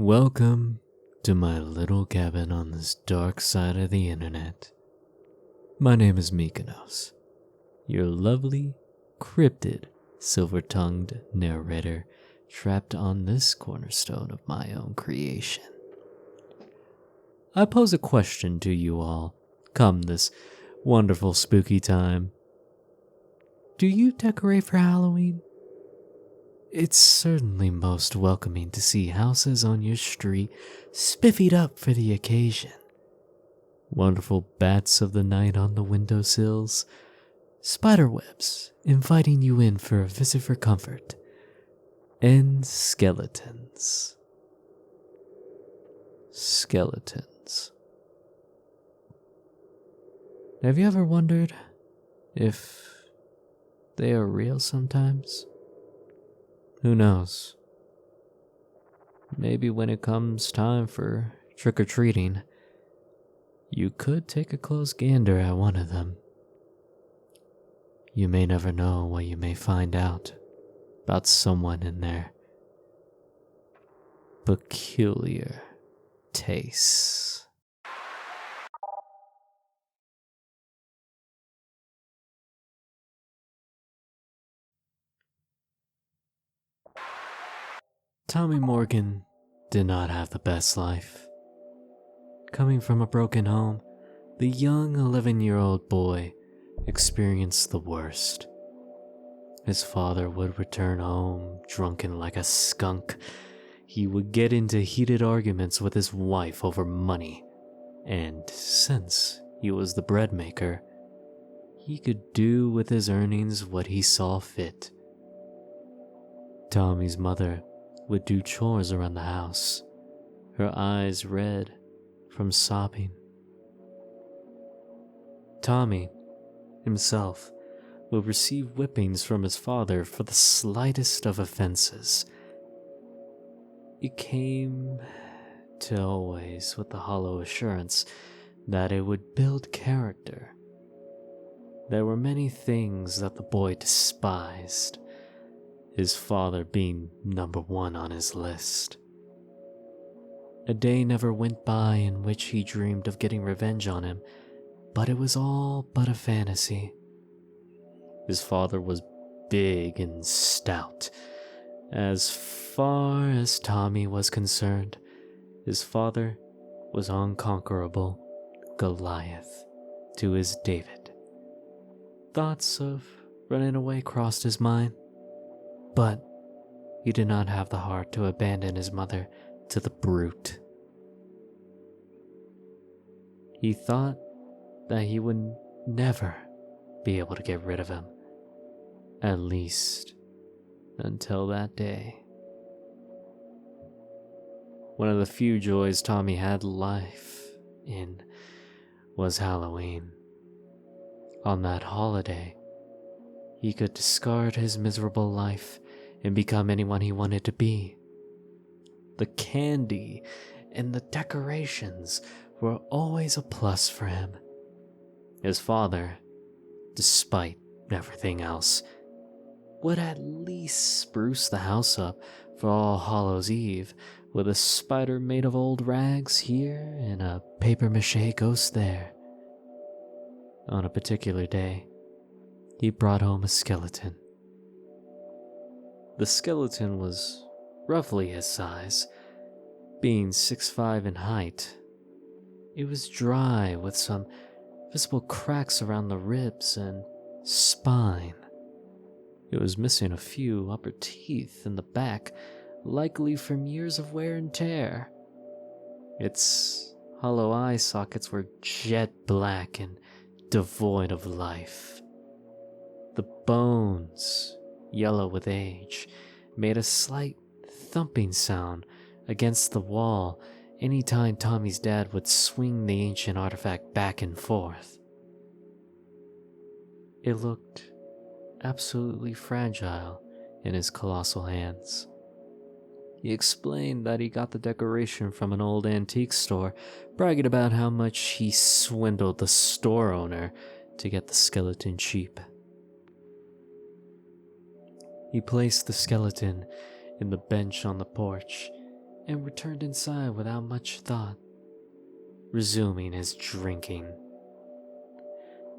Welcome to my little cabin on this dark side of the internet. My name is Mykonos, your lovely, cryptid, silver-tongued narrator trapped on this cornerstone of my own creation. I pose a question to you all, come this wonderful spooky time. Do you decorate for Halloween? It's certainly most welcoming to see houses on your street spiffied up for the occasion. Wonderful bats of the night on the windowsills, spiderwebs inviting you in for a visit for comfort, and skeletons. Skeletons. Have you ever wondered if they are real sometimes? Who knows? Maybe when it comes time for trick-or-treating, you could take a close gander at one of them. You may never know what you may find out about someone in their peculiar tastes. Tommy Morgan did not have the best life. Coming from a broken home, the young 11-year-old boy experienced the worst. His father would return home drunken like a skunk. He would get into heated arguments with his wife over money, and since he was the bread maker, he could do with his earnings what he saw fit. Tommy's mother would do chores around the house, her eyes red from sobbing. Tommy himself would receive whippings from his father for the slightest of offenses. It came to always with the hollow assurance that it would build character. There were many things that the boy despised, his father being number one on his list. A day never went by in which he dreamed of getting revenge on him, but it was all but a fantasy. His father was big and stout. As far as Tommy was concerned, his father was unconquerable Goliath to his David. Thoughts of running away crossed his mind, but he did not have the heart to abandon his mother to the brute. He thought that he would never be able to get rid of him, at least until that day. One of the few joys Tommy had life in was Halloween. On that holiday, he could discard his miserable life and become anyone he wanted to be. The candy and the decorations were always a plus for him. His father, despite everything else, would at least spruce the house up for All Hallows Eve with a spider made of old rags here and a papier-mâché ghost there. On a particular day, he brought home a skeleton. The skeleton was roughly his size, being 6'5" in height. It was dry with some visible cracks around the ribs and spine. It was missing a few upper teeth in the back, likely from years of wear and tear. Its hollow eye sockets were jet black and devoid of life. The bones, yellow with age, made a slight thumping sound against the wall anytime Tommy's dad would swing the ancient artifact back and forth. It looked absolutely fragile in his colossal hands. He explained that he got the decoration from an old antique store, bragging about how much he swindled the store owner to get the skeleton cheap. He placed the skeleton in the bench on the porch and returned inside without much thought, resuming his drinking.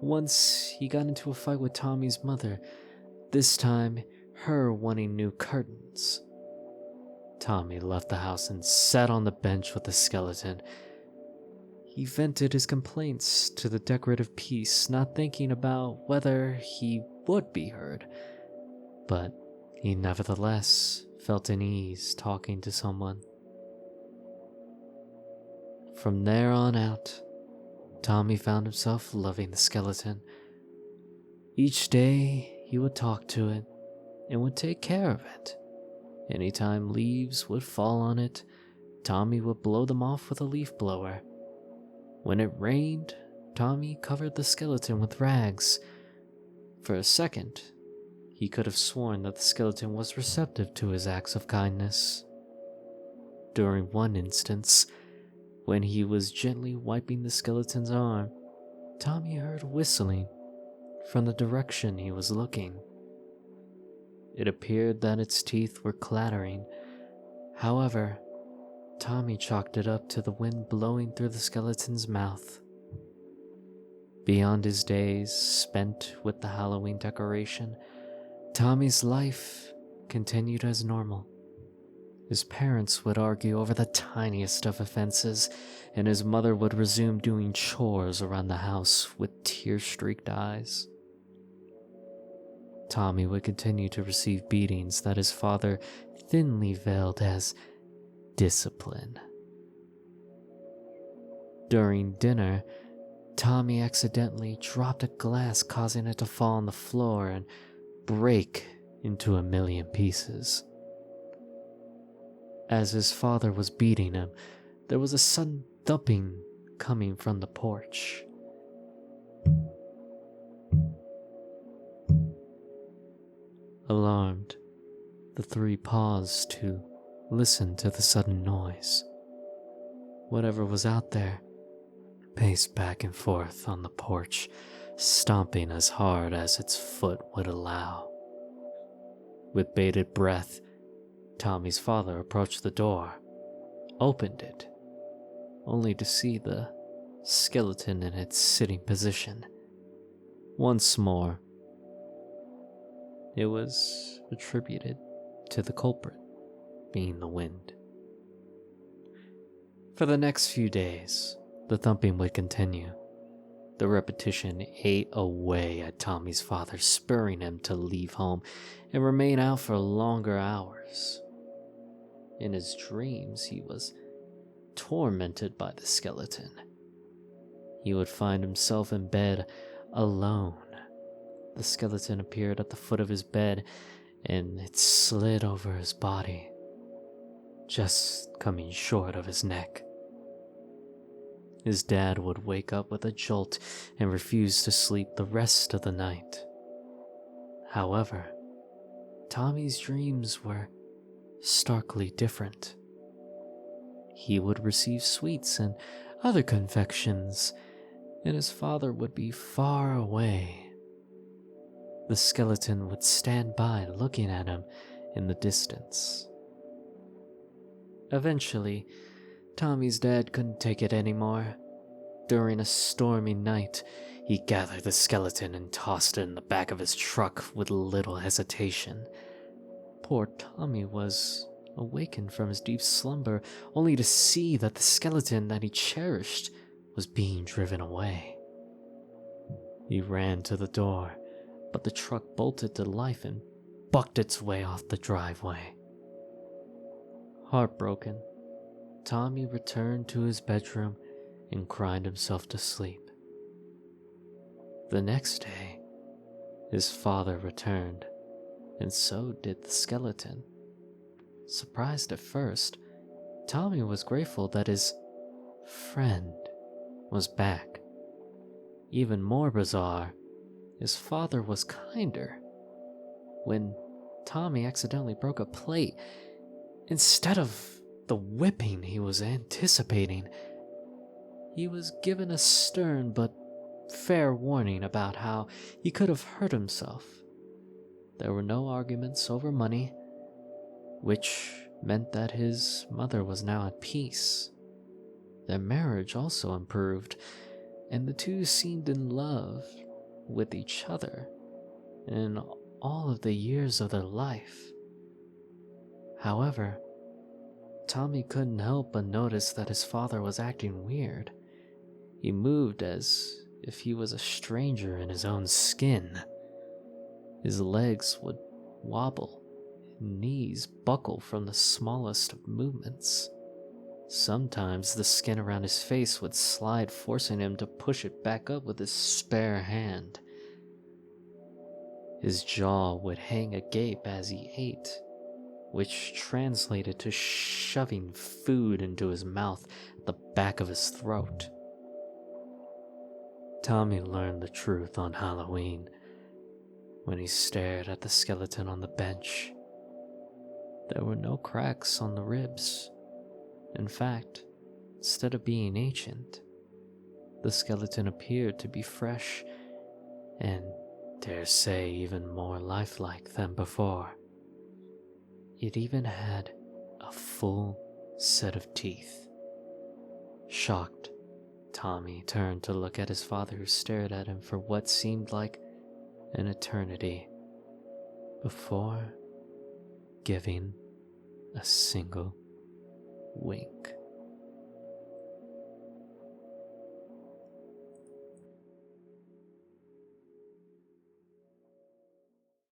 Once he got into a fight with Tommy's mother, this time her wanting new curtains. Tommy left the house and sat on the bench with the skeleton. He vented his complaints to the decorative piece, not thinking about whether he would be heard, but he nevertheless felt an ease talking to someone. From there on out, Tommy found himself loving the skeleton. Each day he would talk to it and would take care of it. Anytime leaves would fall on it, Tommy would blow them off with a leaf blower. When it rained, Tommy covered the skeleton with rags. For a second, he could have sworn that the skeleton was receptive to his acts of kindness. During one instance, when he was gently wiping the skeleton's arm, Tommy heard whistling from the direction he was looking. It appeared that its teeth were clattering. However, Tommy chalked it up to the wind blowing through the skeleton's mouth. Beyond his days spent with the Halloween decoration, Tommy's life continued as normal. His parents would argue over the tiniest of offenses, and his mother would resume doing chores around the house with tear-streaked eyes. Tommy would continue to receive beatings that his father thinly veiled as discipline. During dinner, Tommy accidentally dropped a glass, causing it to fall on the floor and break into a million pieces. As his father was beating him, there was a sudden thumping coming from the porch. Alarmed, the three paused to listen to the sudden noise. Whatever was out there paced back and forth on the porch, stomping as hard as its foot would allow. With bated breath, Tommy's father approached the door, opened it, only to see the skeleton in its sitting position. Once more, it was attributed to the culprit being the wind. For the next few days, the thumping would continue. The repetition ate away at Tommy's father, spurring him to leave home and remain out for longer hours. In his dreams, he was tormented by the skeleton. He would find himself in bed alone. The skeleton appeared at the foot of his bed, and it slid over his body, just coming short of his neck. His dad would wake up with a jolt and refuse to sleep the rest of the night. However, Tommy's dreams were starkly different. He would receive sweets and other confections, and his father would be far away. The skeleton would stand by looking at him in the distance. Eventually, Tommy's dad couldn't take it anymore. During a stormy night, he gathered the skeleton and tossed it in the back of his truck with little hesitation. Poor Tommy was awakened from his deep slumber, only to see that the skeleton that he cherished was being driven away. He ran to the door, but the truck bolted to life and bucked its way off the driveway. Heartbroken, Tommy returned to his bedroom and cried himself to sleep. The next day, his father returned, and so did the skeleton. Surprised at first, Tommy was grateful that his friend was back. Even more bizarre, his father was kinder. When Tommy accidentally broke a plate, instead of the whipping he was anticipating, he was given a stern but fair warning about how he could have hurt himself. There were no arguments over money, which meant that his mother was now at peace. Their marriage also improved, and the two seemed in love with each other in all of the years of their life. However, Tommy couldn't help but notice that his father was acting weird. He moved as if he was a stranger in his own skin. His legs would wobble, knees buckle from the smallest of movements. Sometimes the skin around his face would slide, forcing him to push it back up with his spare hand. His jaw would hang agape as he ate, which translated to shoving food into his mouth at the back of his throat. Tommy learned the truth on Halloween when he stared at the skeleton on the bench. There were no cracks on the ribs. In fact, instead of being ancient, the skeleton appeared to be fresh and, dare say, even more lifelike than before. It even had a full set of teeth. Shocked, Tommy turned to look at his father, who stared at him for what seemed like an eternity before giving a single wink.